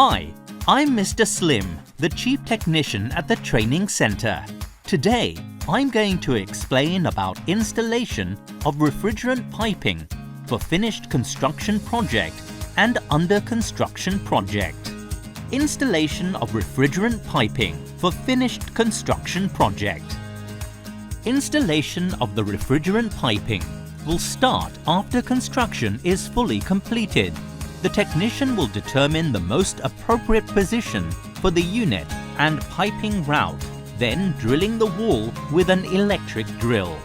Hi, I'm Mr. Slim, the Chief Technician at the Training Center. Today, I'm going to explain about installation of refrigerant piping for finished construction project and under construction project. Installation of refrigerant piping for finished construction project. Installation of the refrigerant piping will start after construction is fully completed. The technician will determine the most appropriate position for the unit and piping route, then drilling the wall with an electric drill.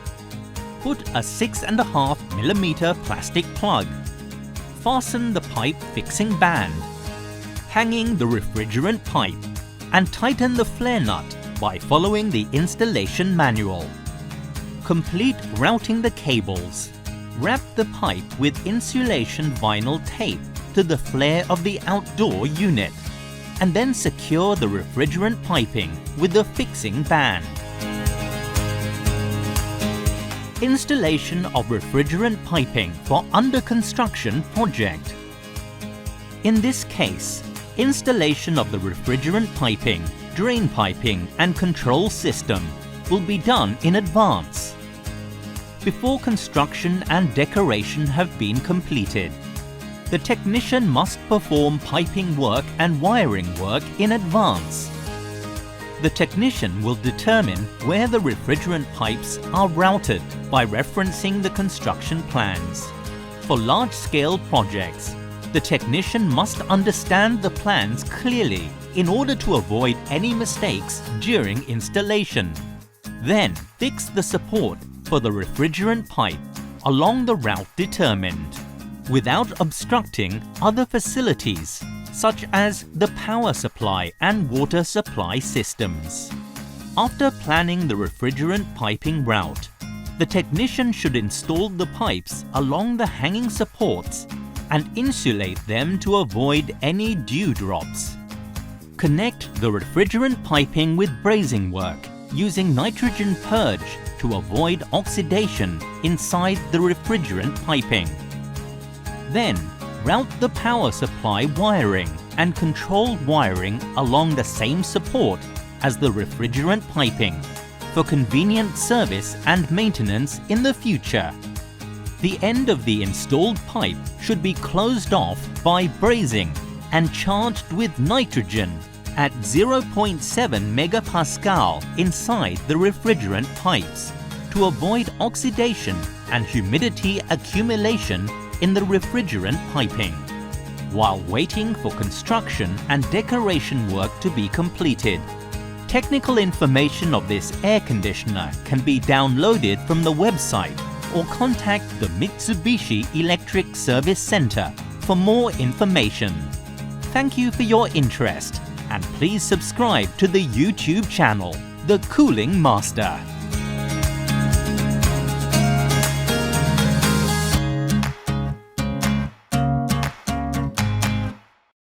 Put a 6.5 mm plastic plug. Fasten the pipe fixing band, hanging the refrigerant pipe, and tighten the flare nut by following the installation manual. Complete routing the cables. Wrap the pipe with insulation vinyl tape to the flare of the outdoor unit, and then secure the refrigerant piping with the fixing band. Installation of refrigerant piping for under construction project. In this case, installation of the refrigerant piping, drain piping and control system will be done in advance, before construction and decoration have been completed. The technician must perform piping work and wiring work in advance. The technician will determine where the refrigerant pipes are routed by referencing the construction plans. For large-scale projects, the technician must understand the plans clearly in order to avoid any mistakes during installation. Then fix the support for the refrigerant pipe along the route determined, without obstructing other facilities such as the power supply and water supply systems. After planning the refrigerant piping route, the technician should install the pipes along the hanging supports and insulate them to avoid any dew drops. Connect the refrigerant piping with brazing work using nitrogen purge to avoid oxidation inside the refrigerant piping. Then, route the power supply wiring and control wiring along the same support as the refrigerant piping for convenient service and maintenance in the future. The end of the installed pipe should be closed off by brazing and charged with nitrogen at 0.7 megapascal inside the refrigerant pipes to avoid oxidation and humidity accumulation in the refrigerant piping, while waiting for construction and decoration work to be completed. Technical information of this air conditioner can be downloaded from the website or contact the Mitsubishi Electric Service Center for more information. Thank you for your interest, and please subscribe to the YouTube channel, The Cooling Master.